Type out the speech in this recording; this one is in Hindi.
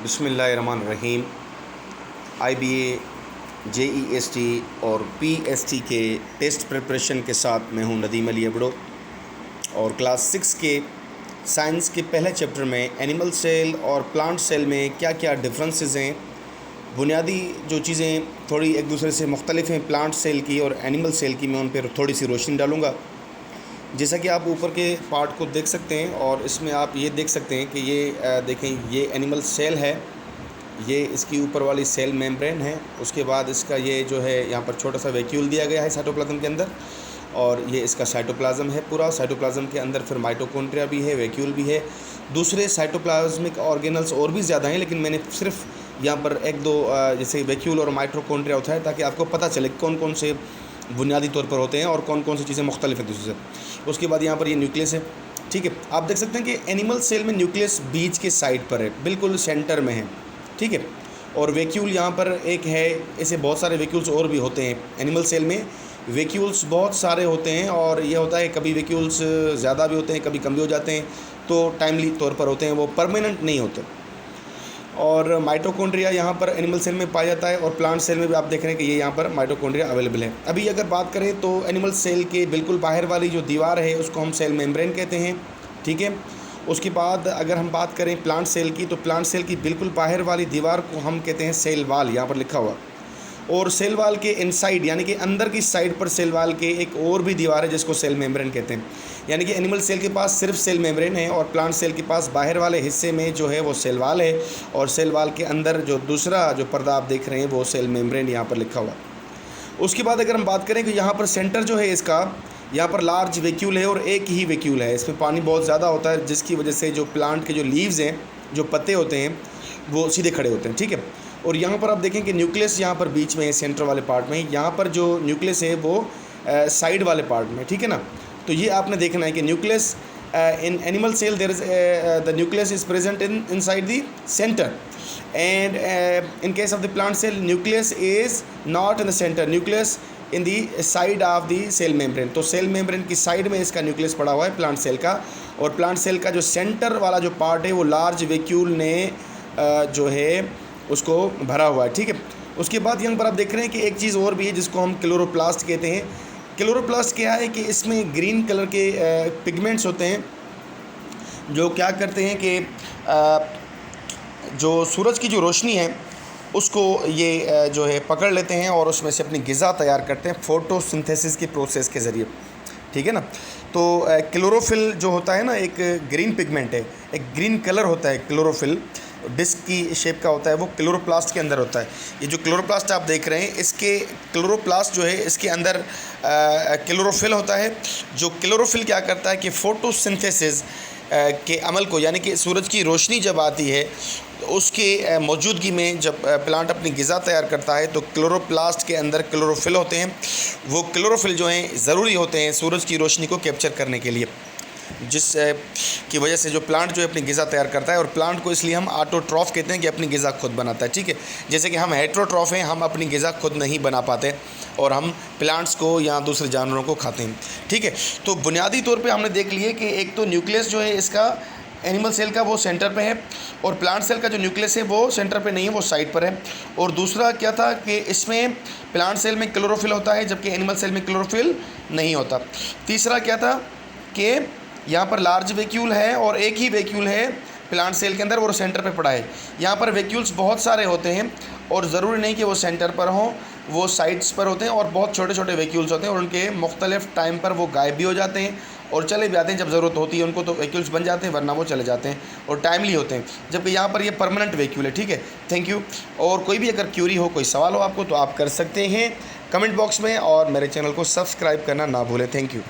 बिस्मिल्लाहिर्रहमानिर्रहीम। IBA, JEST और PST के टेस्ट प्रिपरेशन के साथ मैं हूं नदीम अली अबड़ो और क्लास 6 के साइंस के पहले चैप्टर में एनिमल सेल और प्लांट सेल में क्या क्या डिफरेंसेस हैं, बुनियादी जो चीज़ें थोड़ी एक दूसरे से मुख्तलिफ हैं प्लांट सेल की और एनिमल सेल की, मैं उन पर थोड़ी सी रोशनी डालूँगा। जैसा कि आप ऊपर के पार्ट को देख सकते हैं और इसमें आप ये देख सकते हैं कि ये देखें, ये एनिमल सेल है, ये इसकी ऊपर वाली सेल मेम्ब्रेन है। उसके बाद इसका ये जो है यहाँ पर छोटा सा वैक्यूल दिया गया है साइटोप्लाज्म के अंदर, और ये इसका साइटोप्लाज्म है पूरा। साइटोप्लाज्म के अंदर फिर माइटोकॉन्ड्रिया भी है, वैक्यूल भी है, दूसरे साइटोप्लाज्मिक ऑर्गेनल्स और भी ज़्यादा हैं, लेकिन मैंने सिर्फ यहाँ पर एक दो जैसे वैक्यूल और माइटोकॉन्ड्रिया उठाया ताकि आपको पता चले कौन कौन से बुनियादी तौर पर होते हैं और कौन कौन सी चीज़ें मुख्तलिफ हैं दूसरे से। उसके बाद यहाँ पर ये न्यूक्लियस है, ठीक है। आप देख सकते हैं कि एनिमल सेल में न्यूक्लियस बीच के साइड पर है, बिल्कुल सेंटर में है, ठीक है। और वैक्यूल यहाँ पर एक है, ऐसे बहुत सारे वैक्यूल्स और भी होते हैं। एनिमल सेल में वैक्यूल्स बहुत सारे होते हैं और ये होता है कभी वैक्यूल्स ज़्यादा भी होते हैं, कभी कम भी हो जाते हैं, तो टाइमली तौर पर होते हैं, वो परमानेंट नहीं होते। और माइटोकॉन्ड्रिया यहाँ पर एनिमल सेल में पाया जाता है और प्लांट सेल में भी आप देख रहे हैं कि ये यहाँ पर माइटोकॉन्ड्रिया अवेलेबल है। अभी अगर बात करें तो एनिमल सेल के बिल्कुल बाहर वाली जो दीवार है उसको हम सेल मेम्ब्रेन कहते हैं, ठीक है। उसके बाद अगर हम बात करें प्लांट सेल की, तो प्लांट सेल की बिल्कुल बाहर वाली दीवार को हम कहते हैं सेल वाल, यहाँ पर लिखा हुआ। और सेल वाल के इनसाइड यानी कि अंदर की साइड पर सेल वाल के एक और भी दीवार है जिसको सेल मेम्ब्रेन कहते हैं। यानी कि एनिमल सेल के पास सिर्फ सेल मेम्ब्रेन है और प्लांट सेल के पास बाहर वाले हिस्से में जो है वो सेल वाल है, और सेल वाल के अंदर जो दूसरा जो पर्दा आप देख रहे हैं वो सेल मेम्ब्रेन यहाँ पर लिखा हुआ। उसके बाद अगर हम बात करें कि यहाँ पर सेंटर जो है इसका, यहाँ पर लार्ज वैक्यूल है और एक ही वैक्यूल है, इसमें पानी बहुत ज़्यादा होता है जिसकी वजह से जो प्लांट के जो लीव्स हैं, जो पत्ते होते हैं, वो सीधे खड़े होते हैं, ठीक है। और यहाँ पर आप देखें कि न्यूक्लियस यहाँ पर बीच में है, सेंटर वाले पार्ट में। यहाँ पर जो न्यूक्लियस है वो साइड वाले पार्ट में, ठीक है ना। तो ये आपने देखना है कि nucleus in animal cell there is the nucleus is present inside the centre, and in case of the plant cell nucleus is not in the centre, nucleus in the side of the cell membrane. तो सेल मेम्ब्रेन की साइड में इसका न्यूक्लियस पड़ा हुआ है प्लांट सेल का, और प्लांट सेल का जो सेंटर वाला जो पार्ट है वो लार्ज वैक्यूल ने जो है उसको भरा हुआ है, ठीक है। उसके बाद यहाँ पर आप देख रहे हैं कि एक चीज़ और भी है जिसको हम क्लोरोप्लास्ट कहते हैं। क्लोरोप्लास्ट क्या है कि इसमें ग्रीन कलर के पिगमेंट्स होते हैं जो क्या करते हैं कि जो सूरज की जो रोशनी है उसको ये जो है पकड़ लेते हैं और उसमें से अपनी ग़िज़ा तैयार करते हैं फोटोसिंथेसिस के प्रोसेस के ज़रिए, ठीक है ना। तो क्लोरोफिल जो होता है ना, एक ग्रीन पिगमेंट है, एक ग्रीन कलर होता है क्लोरोफिल, डिस्क की शेप का होता है, वो क्लोरोप्लास्ट के अंदर होता है। ये जो क्लोरोप्लास्ट आप देख रहे हैं, इसके क्लोरोप्लास्ट जो है इसके अंदर क्लोरोफिल होता है। जो क्लोरोफिल क्या करता है कि फ़ोटोसिंथेसिस के अमल को, यानी कि सूरज की रोशनी जब आती है उसके मौजूदगी में जब प्लांट अपनी ग़िज़ा तैयार करता है तो क्लोरोप्लास्ट के अंदर क्लोरोफिल होते हैं। वो क्लोरोफिल जो हैं ज़रूरी होते हैं सूरज की रोशनी को कैप्चर करने के लिए, जिस की वजह से जो प्लांट जो है अपनी ग़िज़ा तैयार करता है। और प्लांट को इसलिए हम ऑटोट्रॉफ कहते हैं कि अपनी ग़िज़ा खुद बनाता है, ठीक है। जैसे कि हम हेट्रोट्रॉफ हैं, हम अपनी ग़िज़ा खुद नहीं बना पाते और हम प्लांट्स को या दूसरे जानवरों को खाते हैं, ठीक है। तो बुनियादी तौर पे हमने देख लिए कि एक तो न्यूक्लियस जो है इसका एनिमल सेल का वो सेंटर पे है, और प्लांट सेल का जो न्यूक्लियस है वो सेंटर पे नहीं है, वो साइड पर है। और दूसरा क्या था कि इसमें प्लांट सेल में क्लोरोफिल होता है जबकि एनिमल सेल में क्लोरोफिल नहीं होता। तीसरा क्या था कि यहाँ पर लार्ज वैक्यूल है और एक ही वैक्यूल है प्लांट सेल के अंदर और सेंटर पे पड़ा है। यहाँ पर वैक्यूल्स बहुत सारे होते हैं और ज़रूरी नहीं कि वो सेंटर पर हों, वो साइड्स पर होते हैं और बहुत छोटे छोटे वैक्यूल्स होते हैं और उनके मुख्तलिफ टाइम पर वो गायब भी हो जाते हैं और चले भी आते हैं। जब ज़रूरत होती है उनको तो वैक्यूल्स बन जाते हैं, वरना वो चले जाते हैं और टाइमली होते हैं, जबकि यहाँ पर ये परमानेंट वैक्यूल है, ठीक है। Thank you. और कोई भी अगर क्यूरी हो, कोई सवाल हो आपको, तो आप कर सकते हैं कमेंट बॉक्स में, और मेरे चैनल को सब्सक्राइब करना ना भूलें। Thank you.